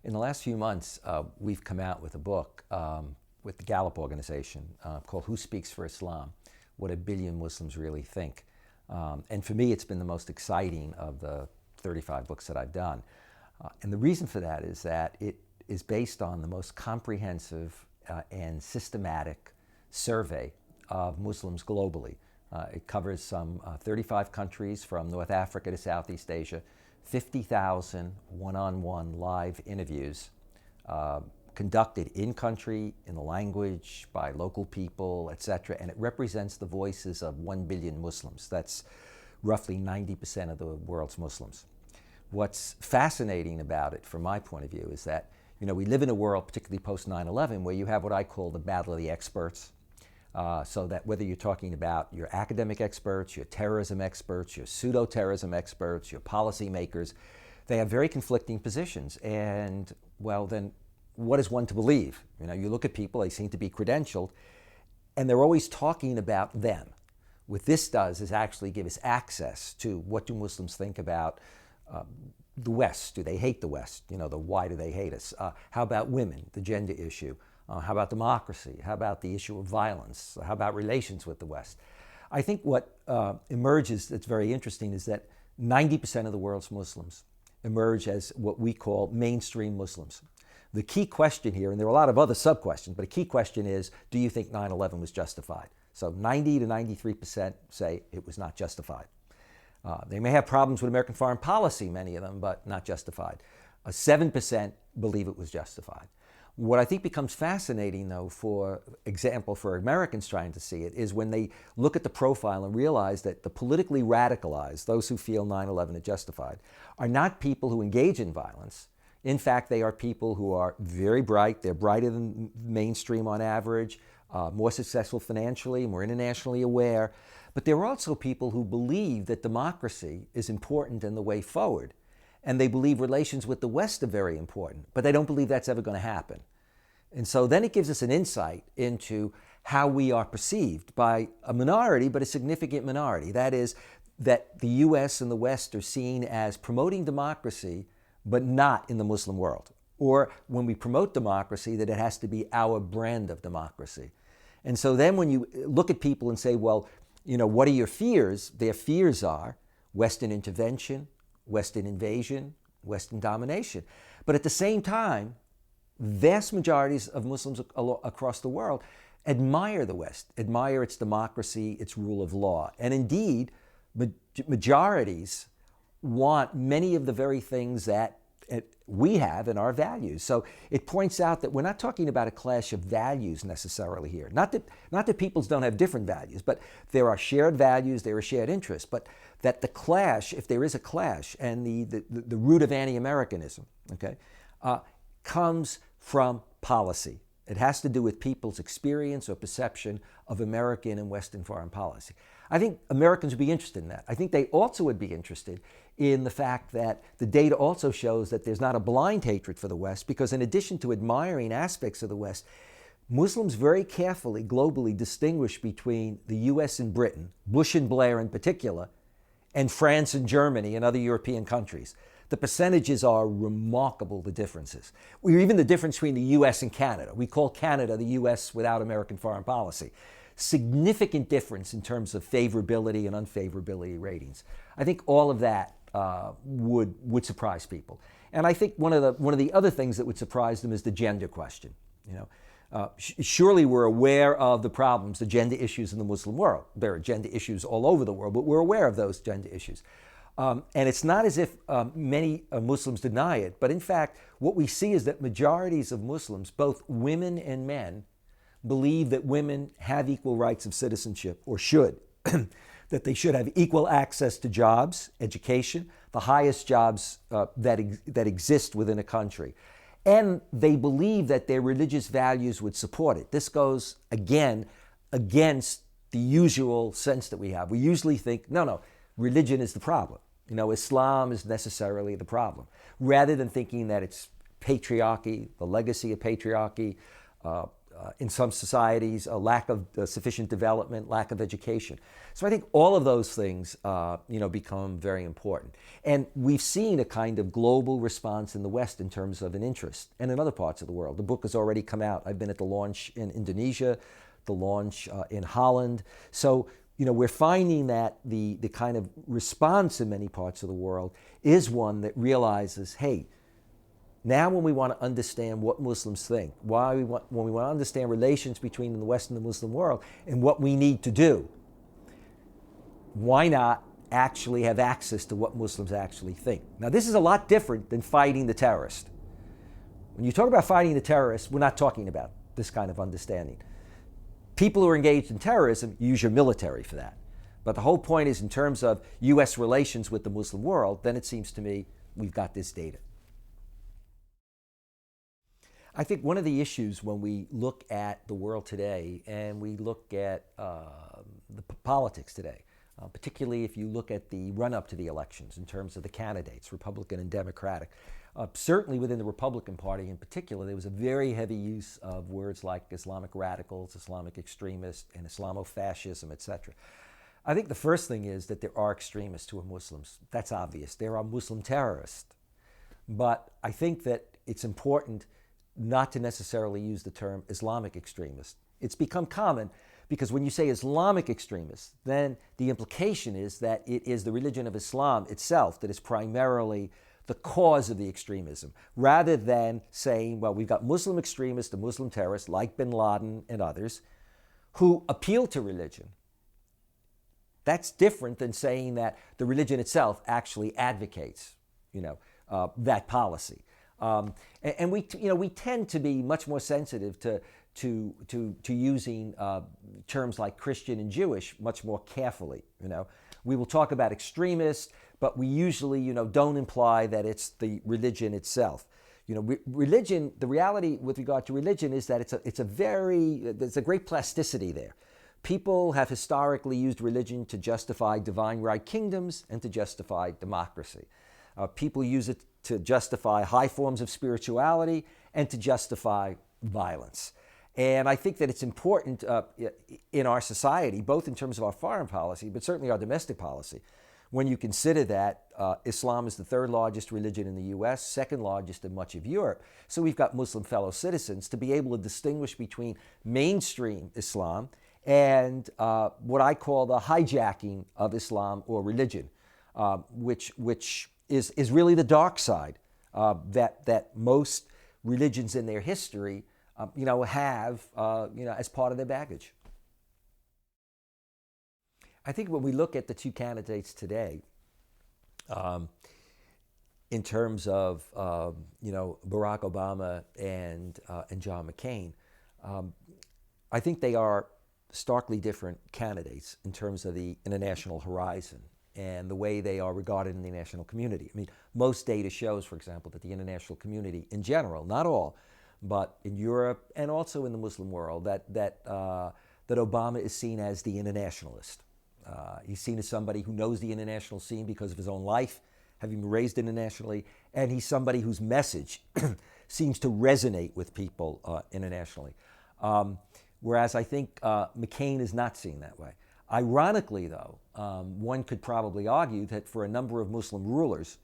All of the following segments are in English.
In the last few months, we've come out with a book with the Gallup organization called Who Speaks for Islam? What a Billion Muslims Really Think. And for me, it's been the most exciting of the 35 books that I've done. And the reason for that is that it is based on the most comprehensive and systematic survey of Muslims globally. It covers some 35 countries from North Africa to Southeast Asia, 50,000 one-on-one live interviews conducted in country, in the language, by local people, etc. And it represents the voices of 1 billion Muslims. That's roughly 90% of the world's Muslims. What's fascinating about it, from my point of view, is that we live in a world, particularly post 9/11, where you have what I call the battle of the experts. So that whether you're talking about your academic experts, your terrorism experts, your pseudo-terrorism experts, your policymakers, they have very conflicting positions. And, well, then what is one to believe? You look at people, they seem to be credentialed, and they're always talking about them. What this does is actually give us access to what do Muslims think about the West. Do they hate the West? Why do they hate us? How about women, the gender issue? How about democracy? How about the issue of violence? How about relations with the West? I think what emerges that's very interesting is that 90% of the world's Muslims emerge as what we call mainstream Muslims. The key question here, and there are a lot of other sub-questions, but a key question is, do you think 9/11 was justified? So 90 to 93% say it was not justified. They may have problems with American foreign policy, many of them, but not justified. 7% believe it was justified. What I think becomes fascinating, though, for example, for Americans trying to see it, is when they look at the profile and realize that the politically radicalized, those who feel 9/11 is justified, are not people who engage in violence. In fact, they are people who are very bright. They're brighter than mainstream on average, more successful financially, more internationally aware. But they're also people who believe that democracy is important and the way forward. And they believe relations with the West are very important, but they don't believe that's ever going to happen. And so then it gives us an insight into how we are perceived by a minority, but a significant minority. That is, that the US and the West are seen as promoting democracy, but not in the Muslim world. Or when we promote democracy, that it has to be our brand of democracy. And so then when you look at people and say, well, what are your fears? Their fears are Western intervention, Western invasion, Western domination. But at the same time, vast majorities of Muslims across the world admire the West, admire its democracy, its rule of law. And indeed, majorities want many of the very things that we have in our values. So it points out that we're not talking about a clash of values necessarily here. Not that peoples don't have different values, but there are shared values, there are shared interests. But that the clash, if there is a clash, and the root of anti-Americanism, comes from policy. It has to do with people's experience or perception of American and Western foreign policy. I think Americans would be interested in that. I think they also would be interested in the fact that the data also shows that there's not a blind hatred for the West, because in addition to admiring aspects of the West, Muslims very carefully, globally distinguish between the US and Britain, Bush and Blair in particular, and France and Germany and other European countries. The percentages are remarkable, the differences. Even the difference between the US and Canada. We call Canada the US without American foreign policy. Significant difference in terms of favorability and unfavorability ratings. I think all of that would surprise people. And I think one of the other things that would surprise them is the gender question. Surely we're aware of the problems, the gender issues in the Muslim world. There are gender issues all over the world, but we're aware of those gender issues. And it's not as if many Muslims deny it, but in fact, what we see is that majorities of Muslims, both women and men, believe that women have equal rights of citizenship, or should, that they should have equal access to jobs, education, the highest jobs that exist within a country. And they believe that their religious values would support it. This goes, again, against the usual sense that we have. We usually think, no, religion is the problem. Islam is necessarily the problem, rather than thinking that it's patriarchy, the legacy of patriarchy, in some societies, a lack of sufficient development, lack of education. So I think all of those things, become very important. And we've seen a kind of global response in the West in terms of an interest, and in other parts of the world. The book has already come out. I've been at the launch in Indonesia, the launch in Holland. So, we're finding that the kind of response in many parts of the world is one that realizes, hey, now when we want to understand what Muslims think, when we want to understand relations between the West and the Muslim world and what we need to do, why not actually have access to what Muslims actually think? Now, this is a lot different than fighting the terrorist. When you talk about fighting the terrorist, we're not talking about this kind of understanding. People who are engaged in terrorism use your military for that. But the whole point is, in terms of U.S. relations with the Muslim world, then it seems to me we've got this data. I think one of the issues when we look at the world today and we look at the politics today, particularly if you look at the run-up to the elections in terms of the candidates, Republican and Democratic, certainly within the Republican Party in particular, there was a very heavy use of words like Islamic radicals, Islamic extremists, and Islamofascism, etc. I think the first thing is that there are extremists who are Muslims. That's obvious. There are Muslim terrorists. But I think that it's important not to necessarily use the term Islamic extremist. It's become common because when you say Islamic extremists, then the implication is that it is the religion of Islam itself that is primarily the cause of the extremism, rather than saying, well, we've got Muslim extremists and Muslim terrorists like bin Laden and others who appeal to religion. That's different than saying that the religion itself actually advocates, that policy. And we tend to be much more sensitive to using terms like Christian and Jewish much more carefully. We will talk about extremists, but we usually don't imply that it's the religion itself. Religion. The reality with regard to religion is that there's a great plasticity there. People have historically used religion to justify divine right kingdoms and to justify democracy. People use it to justify high forms of spirituality and to justify violence. And I think that it's important in our society, both in terms of our foreign policy, but certainly our domestic policy, when you consider that Islam is the third largest religion in the US, second largest in much of Europe. So we've got Muslim fellow citizens to be able to distinguish between mainstream Islam and what I call the hijacking of Islam or religion, which is really the dark side that most religions in their history have as part of their baggage. I think when we look at the two candidates today, in terms of Barack Obama and John McCain, I think they are starkly different candidates in terms of the international horizon and the way they are regarded in the international community. I mean, most data shows, for example, that the international community in general, not all, but in Europe and also in the Muslim world, that Obama is seen as the internationalist. He's seen as somebody who knows the international scene because of his own life, having been raised internationally, and he's somebody whose message seems to resonate with people internationally. Whereas I think McCain is not seen that way. Ironically, though, one could probably argue that for a number of Muslim rulers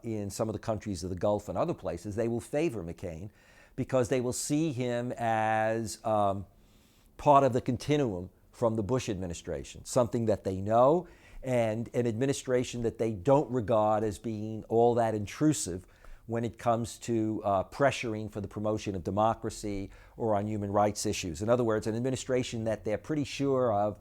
in some of the countries of the Gulf and other places, they will favor McCain because they will see him as part of the continuum from the Bush administration, something that they know, and an administration that they don't regard as being all that intrusive when it comes to pressuring for the promotion of democracy or on human rights issues. In other words, an administration that they're pretty sure of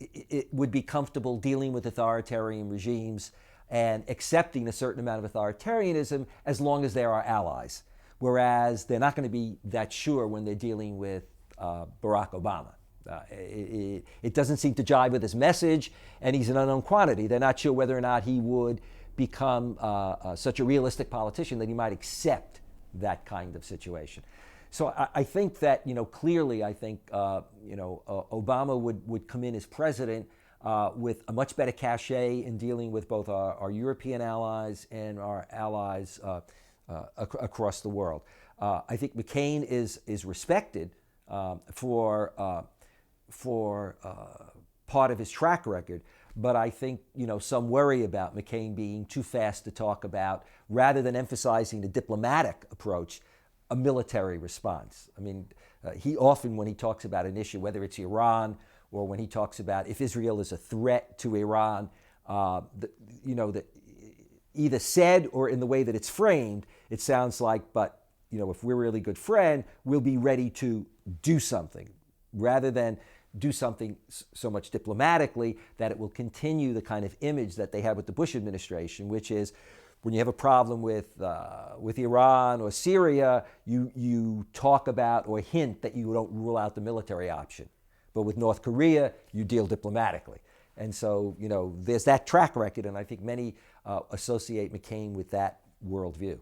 it would be comfortable dealing with authoritarian regimes and accepting a certain amount of authoritarianism as long as they're our allies. Whereas they're not going to be that sure when they're dealing with Barack Obama. It doesn't seem to jive with his message, and he's an unknown quantity. They're not sure whether or not he would become such a realistic politician that he might accept that kind of situation. So I think that, clearly, I think, Obama would come in as president with a much better cachet in dealing with both our European allies and our allies across the world. I think McCain is respected for part of his track record, but I think some worry about McCain being too fast to talk about, rather than emphasizing the diplomatic approach, a military response. I mean, he often, when he talks about an issue, whether it's Iran or when he talks about if Israel is a threat to Iran, that either said or in the way that it's framed, it sounds like, but if we're a really good friend, we'll be ready to do something, rather than do something so much diplomatically that it will continue the kind of image that they had with the Bush administration, which is when you have a problem with Iran or Syria, you talk about or hint that you don't rule out the military option. But with North Korea, you deal diplomatically. And so, there's that track record, and I think many associate McCain with that worldview.